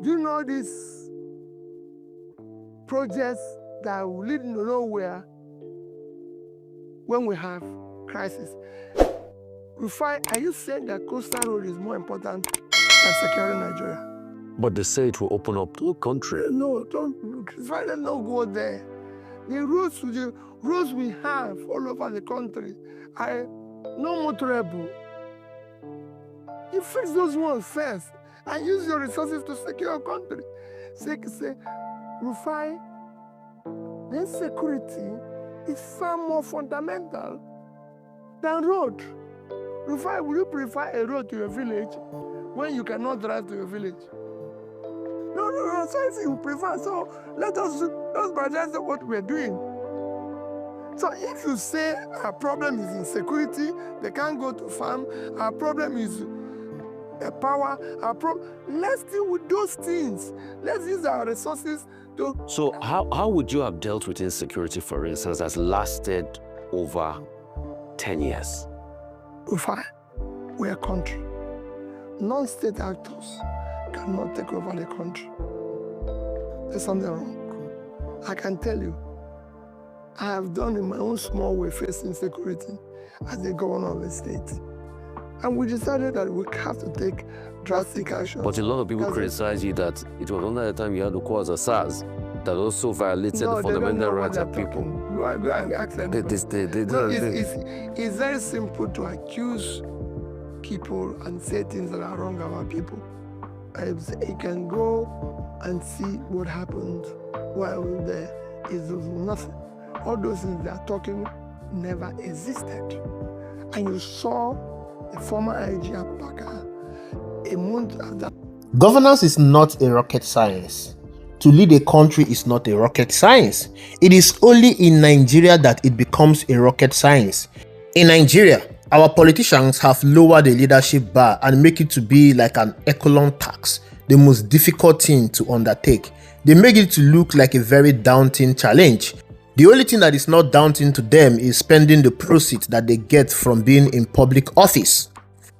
Do you know these projects that will lead to nowhere when we have crisis? Are you saying that coastal road is more important than securing Nigeria? But they say it will open up the country. No, don't go there. The roads we have all over the country are no motorable. You fix those ones first and use your resources to secure your country. Say, Rufai, then security is far more fundamental than road. Rufai, will you prefer a road to your village when you cannot drive to your village? No, so you prefer. So let us prioritize what we're doing. So if you say our problem is insecurity, they can't go to farm, our problem is power, let's deal with those things. Let's use our resources to... So how would you have dealt with insecurity, for instance, that's lasted over 10 years? We're a country. Non-state actors cannot take over the country. There's something wrong. I can tell you, I have done in my own small way facing security as the governor of the state. And we decided that we have to take drastic action. But a lot of people criticize you that it was only the time you had to call as a SARS that also violated the fundamental rights of people. It's very simple to accuse people and say things that are wrong about people. You can go and see what happened while we were there. It's nothing. All those things they are talking never existed. And you saw the former IG Abubakar a month after. Governance is not a rocket science. To lead a country is not a rocket science. It is only in Nigeria that it becomes a rocket science. In Nigeria, our politicians have lowered the leadership bar and make it to be like an echelon tax, the most difficult thing to undertake. They make it to look like a very daunting challenge. The only thing that is not daunting to them is spending the proceeds that they get from being in public office.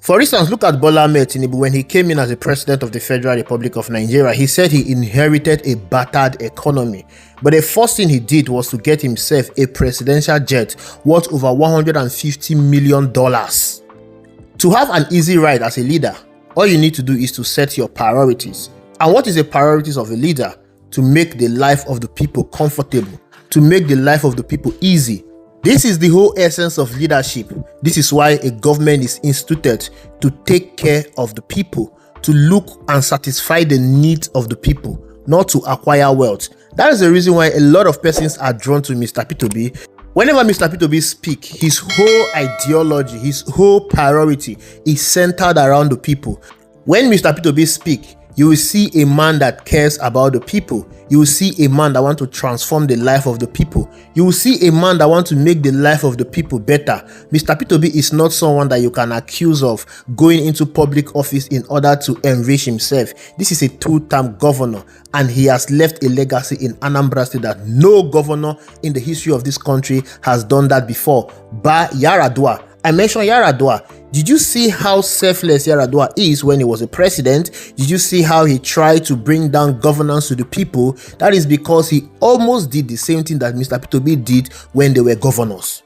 For instance, look at Bola Ahmed Tinubu. When he came in as the president of the Federal Republic of Nigeria, he said he inherited a battered economy. But the first thing he did was to get himself a presidential jet worth over $150 million. To have an easy ride as a leader, all you need to do is to set your priorities. And what is the priorities of a leader? To make the life of the people comfortable, to make the life of the people easy. This is the whole essence of leadership. This is why a government is instituted, to take care of the people, to look and satisfy the needs of the people, not to acquire wealth. That is the reason why a lot of persons are drawn to Mr. P2B. Whenever Mr. P2B speaks, his whole ideology, his whole priority is centered around the people. When Mr. P2B speaks, you will see a man that cares about the people. You will see a man that wants to transform the life of the people. You will see a man that wants to make the life of the people better. Mr. P2B is not someone that you can accuse of going into public office in order to enrich himself. This is a two-term governor, and he has left a legacy in Anambra State that no governor in the history of this country has done that before. Bar Yaradua. I mentioned Yaradua. Did you see how selfless Yaradua is when he was a president? Did you see how he tried to bring down governance to the people? That is because he almost did the same thing that Mr. P2B did when they were governors.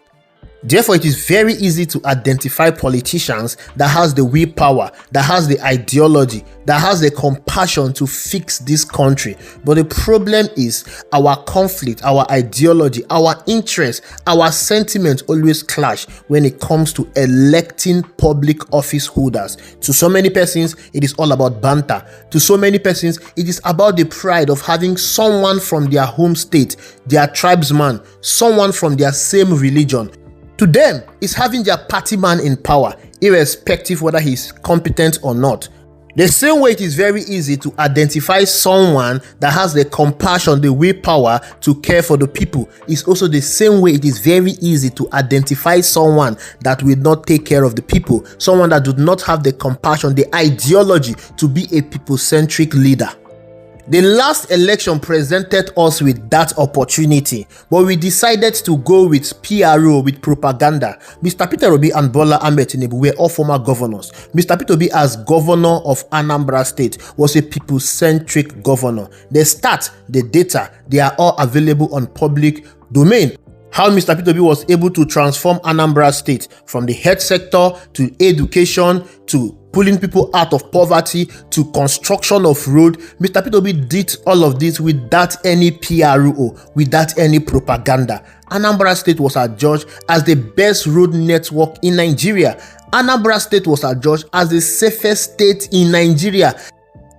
Therefore, it is very easy to identify politicians that has the willpower, that has the ideology, that has the compassion to fix this country. But the problem is our conflict, our ideology, our interest, our sentiments always clash when it comes to electing public office holders. To so many persons, it is all about banter. To so many persons, it is about the pride of having someone from their home state, their tribesman, someone from their same religion. To them, it's having their party man in power, irrespective whether he's competent or not. The same way it is very easy to identify someone that has the compassion, the willpower to care for the people, is also the same way it is very easy to identify someone that will not take care of the people, someone that does not have the compassion, the ideology to be a people-centric leader. The last election presented us with that opportunity, but we decided to go with PRO, with propaganda. Mr. Peter Obi and Bola Ahmed Tinubu were all former governors. Mr. Peter Obi, as governor of Anambra State, was a people-centric governor. The stats, the data, they are all available on public domain. How Mr. Peter Obi was able to transform Anambra State from the health sector to education to pulling people out of poverty to construction of road. Mr. Peter Obi did all of this without any PRO, without any propaganda. Anambra State was adjudged as the best road network in Nigeria. Anambra State was adjudged as the safest state in Nigeria.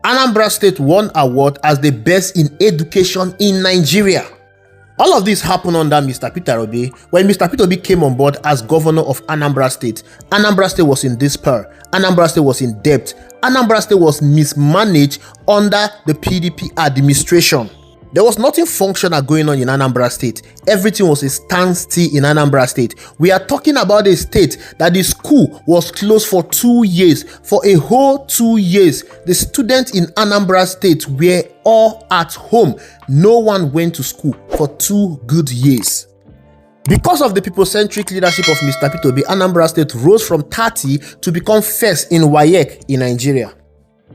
Anambra State won award as the best in education in Nigeria. All of this happened under Mr. Peter Obi. When Mr. Peter Obi came on board as governor of Anambra State was in despair. Anambra State was in debt. Anambra State was mismanaged under the PDP administration. There was nothing functional going on in Anambra State. Everything was a standstill in Anambra State. We are talking about a state that the school was closed for 2 years. For a whole 2 years, the students in Anambra State were all at home. No one went to school for 2 good years. Because of the people-centric leadership of Mr. Peter Obi, Anambra State rose from 30 to become first in WAEC in Nigeria.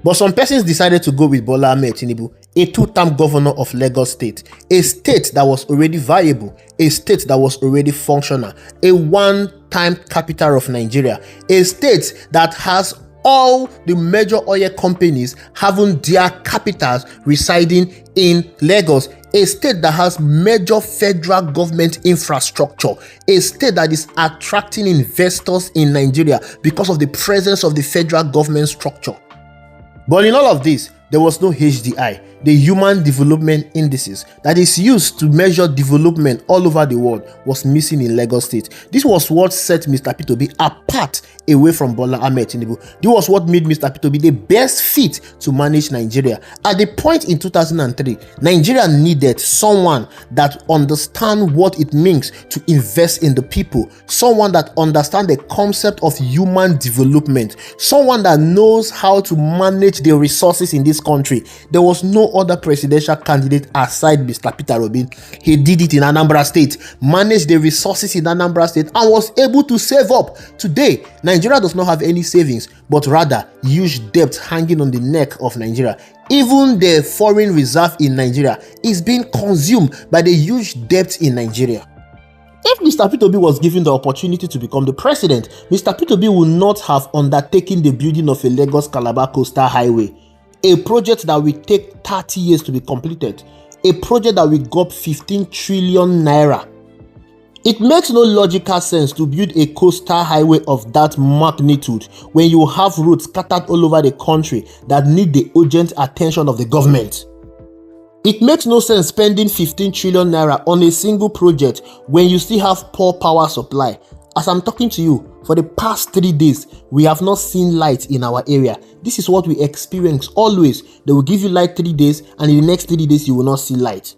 But some persons decided to go with Bola Ahmed Tinubu, a 2-term governor of Lagos State, a state that was already viable, a state that was already functional, a 1-time capital of Nigeria, a state that has all the major oil companies having their capitals residing in Lagos, a state that has major federal government infrastructure, a state that is attracting investors in Nigeria because of the presence of the federal government structure. But in all of this, there was no HDI, the Human Development Indices that is used to measure development all over the world, was missing in Lagos State. This was what set Mr. Peter Obi apart away from Bola Ahmed Tinubu. This was what made Mr. Peter Obi the best fit to manage Nigeria. At the point in 2003, Nigeria needed someone that understands what it means to invest in the people, someone that understands the concept of human development, someone that knows how to manage the resources in this country. There was no other presidential candidate aside Mr. Peter Obi. He did it in Anambra State, managed the resources in Anambra State, and was able to save up. Today, Nigeria does not have any savings, but rather huge debt hanging on the neck of Nigeria. Even the foreign reserve in Nigeria is being consumed by the huge debt in Nigeria. If Mr. Peter Obi was given the opportunity to become the president, Mr. Peter Obi would not have undertaken the building of a Lagos-Calabar coastal highway, a project that will take 30 years to be completed, a project that will go up 15 trillion naira. It makes no logical sense to build a coastal highway of that magnitude when you have roads scattered all over the country that need the urgent attention of the government. It makes no sense spending 15 trillion naira on a single project when you still have poor power supply. As I'm talking to you, for the past 3 days, we have not seen light in our area. This is what we experience always. They will give you light 3 days, and in the next 3 days, you will not see light.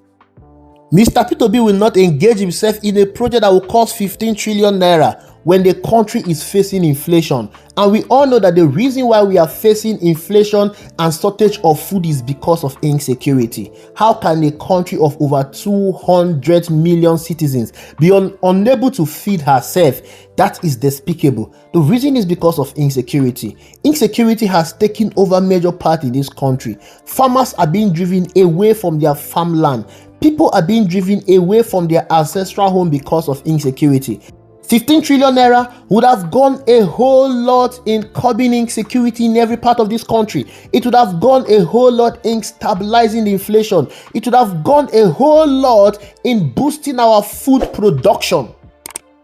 Mr. Peter Obi will not engage himself in a project that will cost 15 trillion naira when the country is facing inflation. And we all know that the reason why we are facing inflation and shortage of food is because of insecurity. How can a country of over 200 million citizens be unable to feed herself? That is despicable. The reason is because of insecurity. Insecurity has taken over major part in this country. Farmers are being driven away from their farmland. People are being driven away from their ancestral home because of insecurity. 15 trillion naira would have gone a whole lot in curbing insecurity in every part of this country. It would have gone a whole lot in stabilizing the inflation. It would have gone a whole lot in boosting our food production.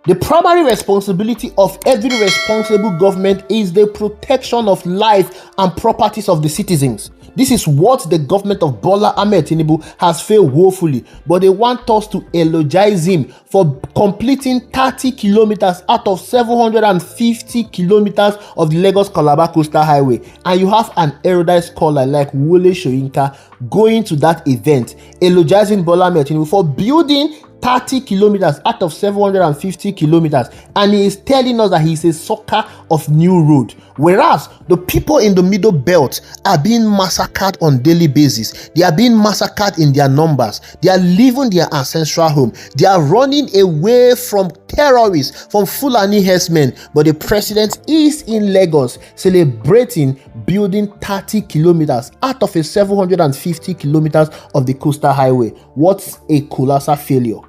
The primary responsibility of every responsible government is the protection of life and properties of the citizens. This is what the government of Bola Ahmed Tinubu has failed woefully, but they want us to eulogize him for completing 30 kilometers out of 750 kilometers of the Lagos-Calabar Coastal Highway. And you have an erudite scholar like Wole Soyinka going to that event, eulogizing Bola Ahmed Tinubu for building 30 kilometers out of 750 kilometers, and he is telling us that he is a sucker of new road, whereas the people in the middle belt are being massacred on daily basis. They are being massacred in their numbers. They are leaving their ancestral home. They are running away from terrorists, from Fulani herdsmen, but the president is in Lagos celebrating building 30 kilometers out of a 750 kilometers of the coastal highway. What a colossal failure.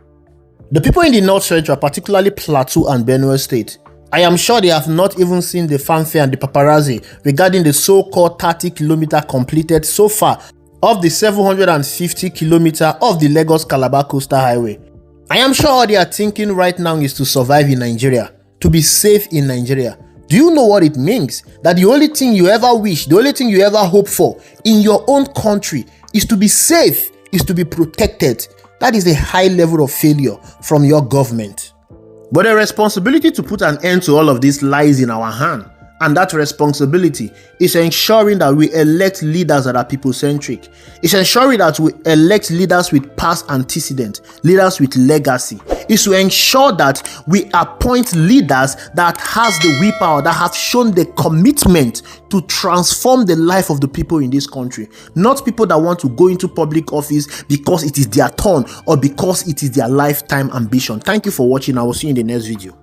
The people in the North Central, particularly Plateau and Benue State, I am sure they have not even seen the fanfare and the paparazzi regarding the so-called 30-kilometer completed so far of the 750 kilometer of the Lagos-Calabar Coastal Highway. I am sure all they are thinking right now is to survive in Nigeria, to be safe in Nigeria. Do you know what it means? That the only thing you ever wish, the only thing you ever hope for in your own country is to be safe, is to be protected. That is a high level of failure from your government. But the responsibility to put an end to all of this lies in our hand. And that responsibility is ensuring that we elect leaders that are people-centric. It's ensuring that we elect leaders with past antecedent, leaders with legacy. It's to ensure that we appoint leaders that has the willpower, that have shown the commitment to transform the life of the people in this country. Not people that want to go into public office because it is their turn or because it is their lifetime ambition. Thank you for watching. I will see you in the next video.